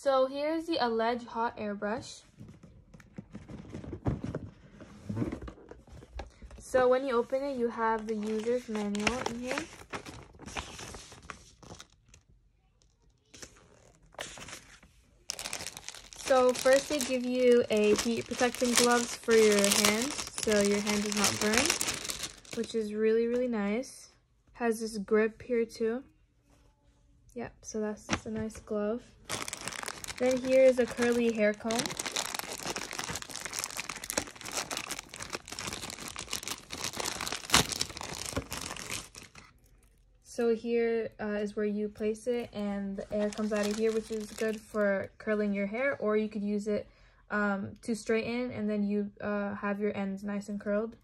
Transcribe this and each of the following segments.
So here's the alleged hot air brush. So when you open it, you have the user's manual in here. So first they give you a heat protecting gloves for your hands, so your hand does not burn, which is really, really nice. Has this grip here too. Yep, so that's just a nice glove. Then here is a curly hair comb. So here is where you place it, and the air comes out of here, which is good for curling your hair, or you could use it to straighten, and then you have your ends nice and curled.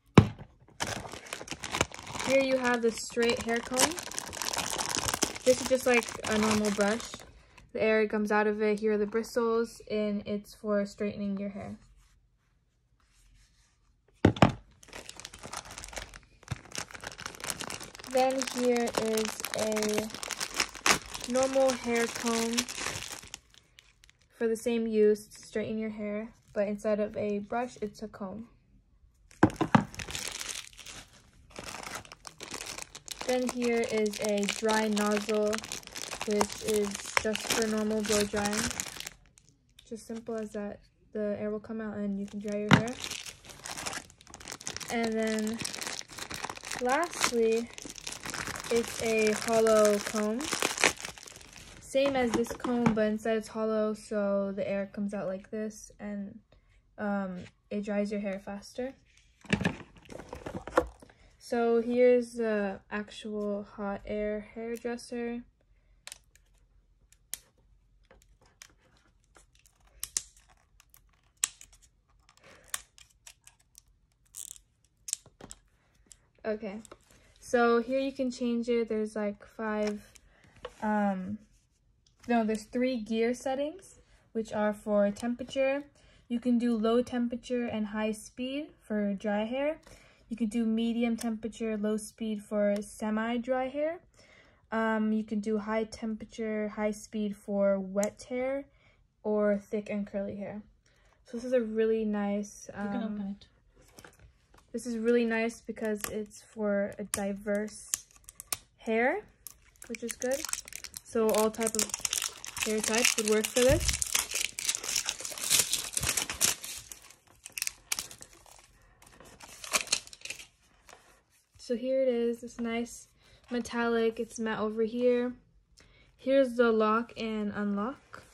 Here you have the straight hair comb. This is just like a normal brush. The air comes out of it. Here are the bristles, and it's for straightening your hair. Then here is a normal hair comb for the same use to straighten your hair, but instead of a brush, it's a comb. Then here is a dry nozzle, which is just for normal blow drying. Just simple as that. The air will come out and you can dry your hair. And then lastly, it's a hollow comb. Same as this comb, but instead it's hollow, so the air comes out like this, and it dries your hair faster. So here's the actual hot air hairdresser. Okay, so here you can change it. There's like there's 3 gear settings, which are for temperature. You can do low temperature and high speed for dry hair. You can do medium temperature, low speed for semi-dry hair. You can do high temperature, high speed for wet hair, or thick and curly hair. So this is a really nice, you can open it. This is really nice because it's for a diverse hair, which is good. So all type of hair types would work for this. So here it is. It's nice metallic. It's matte over here. Here's the lock and unlock.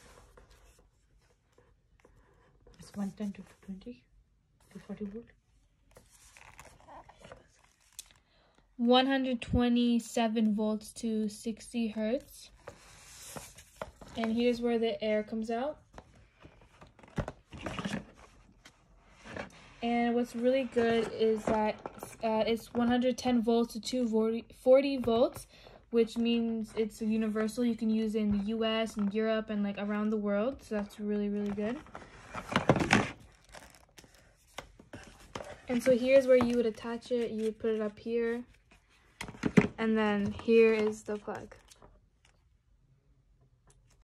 It's 110 to 220 to 40 volt. 127 volts to 60 hertz. And here's where the air comes out. And what's really good is that it's 110 volts to 240 volts, which means it's universal. You can use it in the US and Europe and like around the world. So that's really, really good. And so here's where you would attach it. You would put it up here. And then here is the plug.